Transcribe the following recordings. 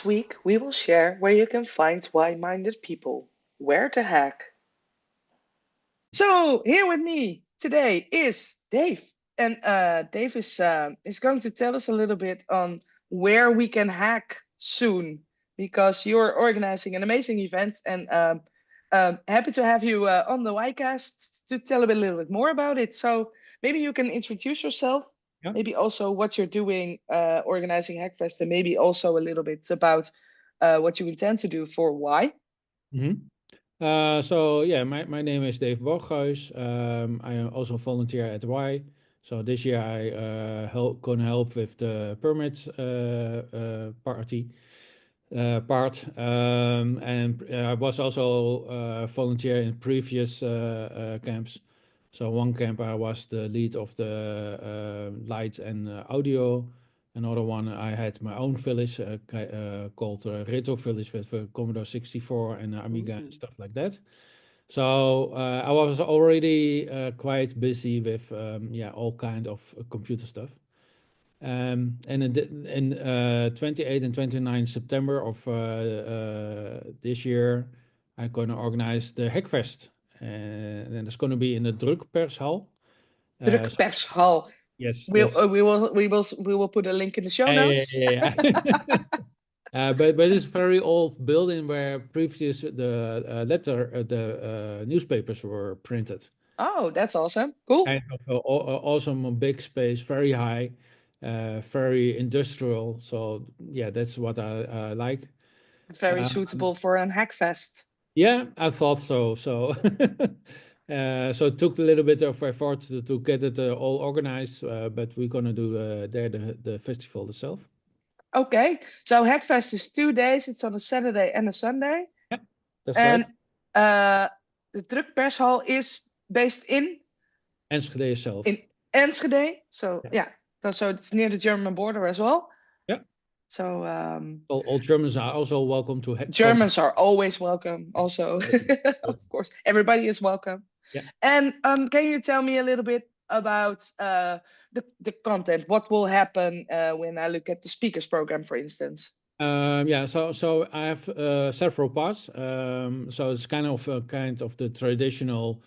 week, we will share where you can find why-minded people, where to hack. So here with me today is Dave, and Dave is going to tell us a little bit on where we can hack soon, because you're organizing an amazing event, and happy to have you on the WHYCAST to tell a little bit more about it. So maybe you can introduce yourself, Yeah. maybe also what you're doing organizing HackFest, and maybe also a little bit about what you intend to do for why. So yeah, my name is Dave Booghuis. I am also volunteer at Y. So this year I gonna help with the permit part. And I was also volunteer in previous camps. So one camp I was the lead of the light and audio. Another one I had my own village called Retro Village with Commodore 64 and Amiga and Ooh. stuff like that. So I was already quite busy with all kind of computer stuff. And in 28 and 29 September of this year, I'm going to organize the HackFest. And it's going to be in the Drukpershal. So Drukpershal. yes, We'll, yes. we will put a link in the show Yeah, yeah, notes. yeah, yeah. But it's a very old building where previous the newspapers were printed. Oh, that's awesome. Cool. Kind of awesome big space, very high, very industrial. So yeah, that's what I like. Very Um, suitable for an hackfest. yeah, I thought so. So so it took a little bit of effort to get it all organized, but we're gonna do there the festival itself. Okay, so hackfest is 2 days. It's on a Saturday and a Sunday, Yeah, that's right. and uh, the Drukpershal is based Enschede itself. in Enschede. So Yeah. yeah, so it's near the German border as well. Yeah. So All Germans are also welcome to come. Germans are always welcome. Yes. Also, Totally. of course, everybody is welcome. Yeah. And can you tell me a little bit about the content? What will happen when I look at the speakers program, for instance? Yeah, so I have several parts. So it's kind of the traditional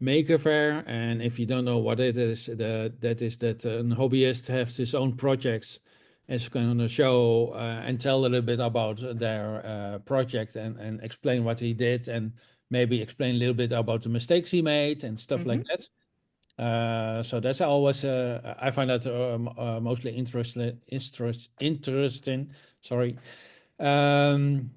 maker fair, and if you don't know what it is, that is that a hobbyist has his own projects, is going to show and tell a little bit about their project and explain what he did, and maybe explain a little bit about the mistakes he made and stuff like Hmm. that. So that's always I find that mostly interesting. Sorry. Um,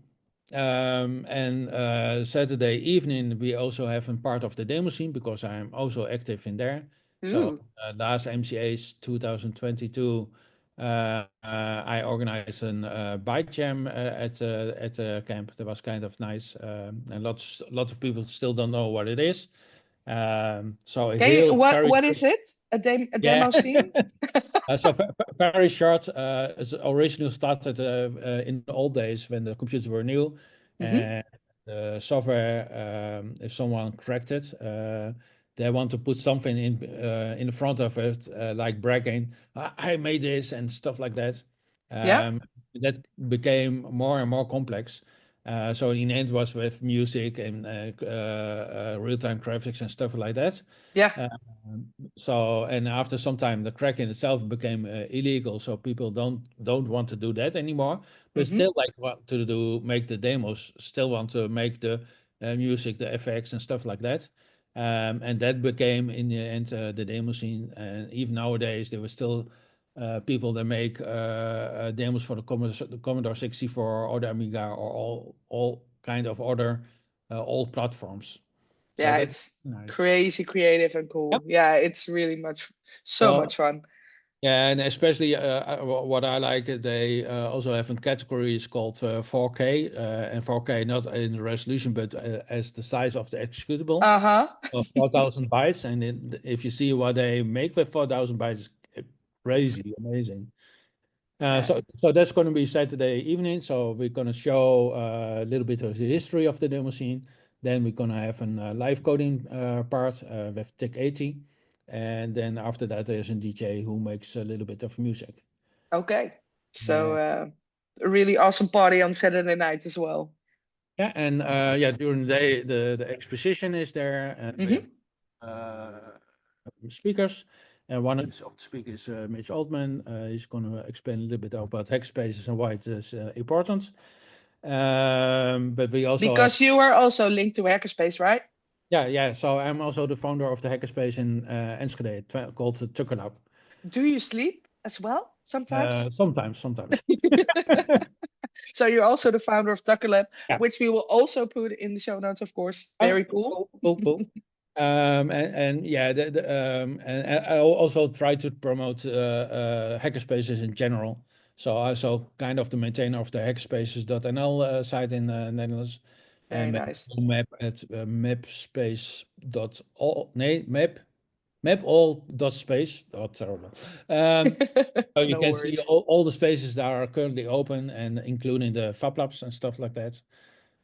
and Saturday evening we also have a part of the demo scene because I'm also active in there. So Ooh, last MCA's 2022, I organized an bike jam at the camp. That was kind of nice, and lots of people still don't know what it is. So a can you, heel very what good, is it? A yeah. demo scene? So very short. It originally started in the old days when the computers were new, Hmm. and the software, if someone cracked it, they want to put something in the front of it, like bragging, I made this" and stuff like that. Yeah, Um, that became more and more complex. So in the end was with music and real-time graphics and stuff like that. yeah. So and after some time, the cracking itself became illegal, so people don't want to do that anymore. But Hmm. still, like want to do make the demos, still want to make the music, the effects, and stuff like that. And that became in the end the demo scene. And even nowadays, there were still people that make demos for the Commodore 64 or the Amiga or all kind of other old platforms. So Yeah, that's it's nice. crazy creative and Yep. cool. Yeah, it's really so So much fun. yeah, and especially what I like, they also have a categories called 4K, and 4K not in the resolution, but as the size of the executable Uh-huh. of 4,000 bytes. And if you see what they make with 4,000 bytes, it's It's crazy, amazing. yeah. So that's going to be Saturday evening. So we're going to show a little bit of the history of the demo scene. Then we're going to have a live coding part with Tech 80. And then after that, there's a DJ who makes a little bit of music. Okay. So Yeah. a really awesome party on Saturday night as well. Yeah, and yeah, during the day, the exposition is there, and we have Hmm. speakers. And one of the speakers, Mitch Altman, he's going to explain a little bit about hackspaces and why it is important. But we also have, Because you are also linked to Hackerspace, right? yeah. So I'm also the founder of the hackerspace in Enschede called the Tucker Lab. Do you sleep as well sometimes? Sometimes. So you're also the founder of Tucker Lab, Yeah. which we will also put in the show notes, of course. Oh, Very cool. cool. And yeah, and I also try to promote hackerspaces in general. So also kind of the maintainer of the hackerspaces.nl site in the Netherlands, Very and nice. map at mapspace.all, nee, mapall.space. Oh, terrible. Um, so you No can see worries. all the spaces that are currently open, and including the Fab Labs and stuff like that.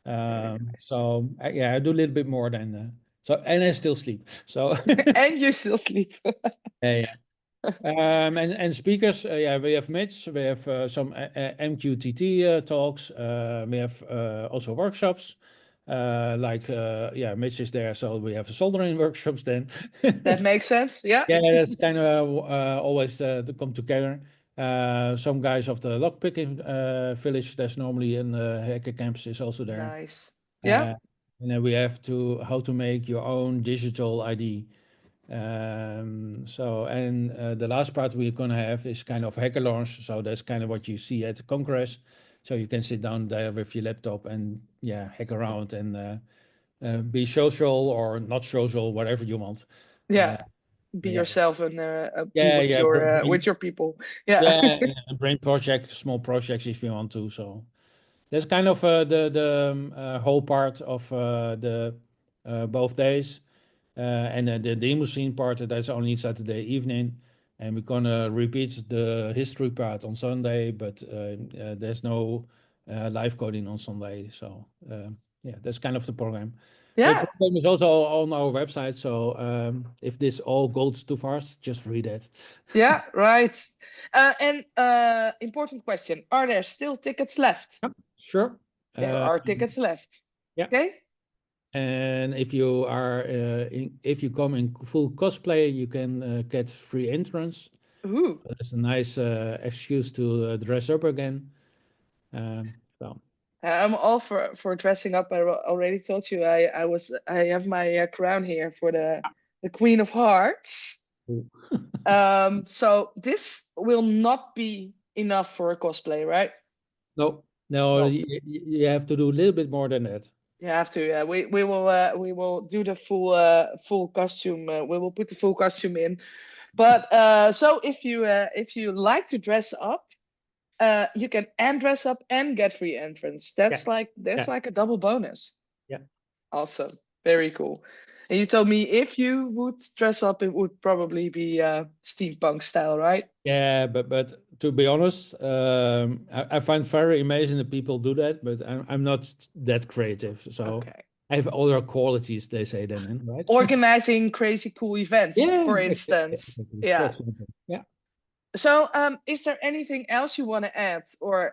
Very nice. So yeah, I do a little bit more than so, and I still sleep. So And you still sleep. yeah. And speakers, yeah, we have Mitch, we have some MQTT talks, we have also workshops. Yeah, Mitch is there, so we have soldering workshops then. That makes sense. Yeah. Yeah, that's kind of always to come together. Some guys of the lockpicking village that's normally in hacker camps is also there. Nice. Yeah. Uh, and then we have to how to make your own digital ID. And the last part we're gonna have is kind of hacker launch. So that's kind of what you see at the Congress. So you can sit down there with your laptop and yeah, hack around and be social or not social, whatever you want. Uh, Yeah. Be yeah, yourself and be yeah, yeah. with your people. Yeah. Yeah, and bring projects, small projects if you want to. So that's kind of the whole part of the both days. And the demo scene part, that's only Saturday evening. And we're gonna repeat the history part on Sunday, but there's no live coding on Sunday. So yeah, that's kind of the program. The Yeah. program is also on our website. So if this all goes too fast, just read it. Yeah. Right. And important question: are there still tickets left? Yep, sure. There Uh, are tickets left. yeah. Okay. And if you are if you come in full cosplay, you can get free entrance. Ooh. That's a nice excuse to dress up again. So I'm all for dressing up. Already told you I have my crown here for the Queen of Hearts. cool. So this will not be enough for a cosplay, right? No, no, No, you have to do a little bit more than that. you have to. We will do the full costume. We will put the full costume in. But so if you like to dress up, you can and dress up and get free entrance. Yeah, That's yeah, like a double bonus. yeah. Awesome. Very cool. And you told me if you would dress up, it would probably be steampunk style, right? Yeah, but to be honest, I find very amazing that people do that, but I'm not that creative. So Okay. I have other qualities, they say then, right? Organizing crazy cool events, Yeah, for exactly. instance. For Yeah. example. Yeah. So, is there anything else you want to add or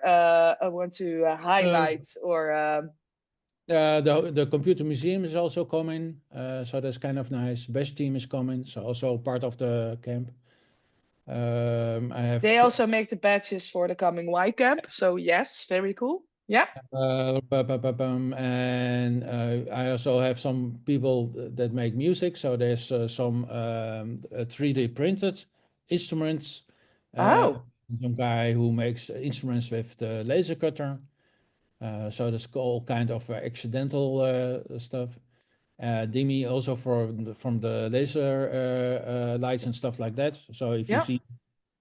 want to Uh, highlight or the computer museum is also coming, so that's kind of nice. Best team is coming, so also part of the camp. I have they also make the badges for the coming Y camp? So yes, very cool. Yeah. and I also have some people that make music. So there's some 3D printed instruments. Uh, Oh, some guy who makes instruments with the laser cutter. So that's all kind of accidental stuff. Dimi also from the laser lights and stuff like that. So if you yeah, see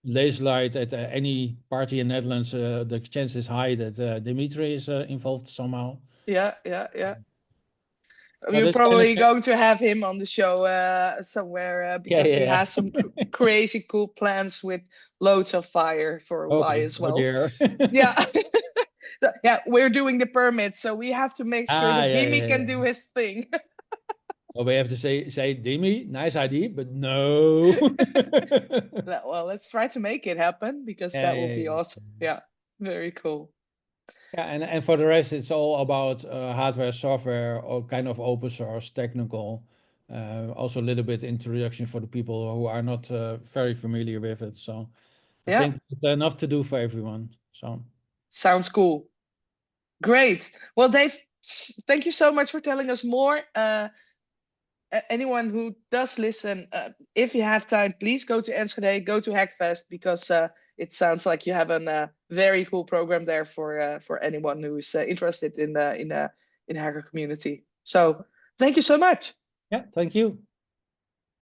laser light at any party in Netherlands, the chance is high that Dimitri is involved somehow. yeah. So You're that's kind of probably going to have him on the show somewhere yeah, because he yeah. has some crazy cool plans with loads of fire for a Y Okay, as oh well. dear. Yeah. Yeah, we're doing the permits, so we have to make sure Ah, that yeah, Dimi yeah, can yeah. do his thing. So we have to say Dimi, nice idea, but no. Well, let's try to make it happen because Yeah, that will yeah, be yeah. awesome. Yeah, very cool. Yeah, and for the rest, it's all about hardware, software, or kind of open source, technical. Also a little bit introduction for the people who are not very familiar with it. So I Yeah, think it's enough to do for everyone. So sounds cool. Great. Well, Dave, thank you so much for telling us more. Anyone who does listen, if you have time, please go to Enschede, go to HackFest, because it sounds like you have a very cool program there for anyone who is interested in hacker community. So thank you so much. yeah, thank you.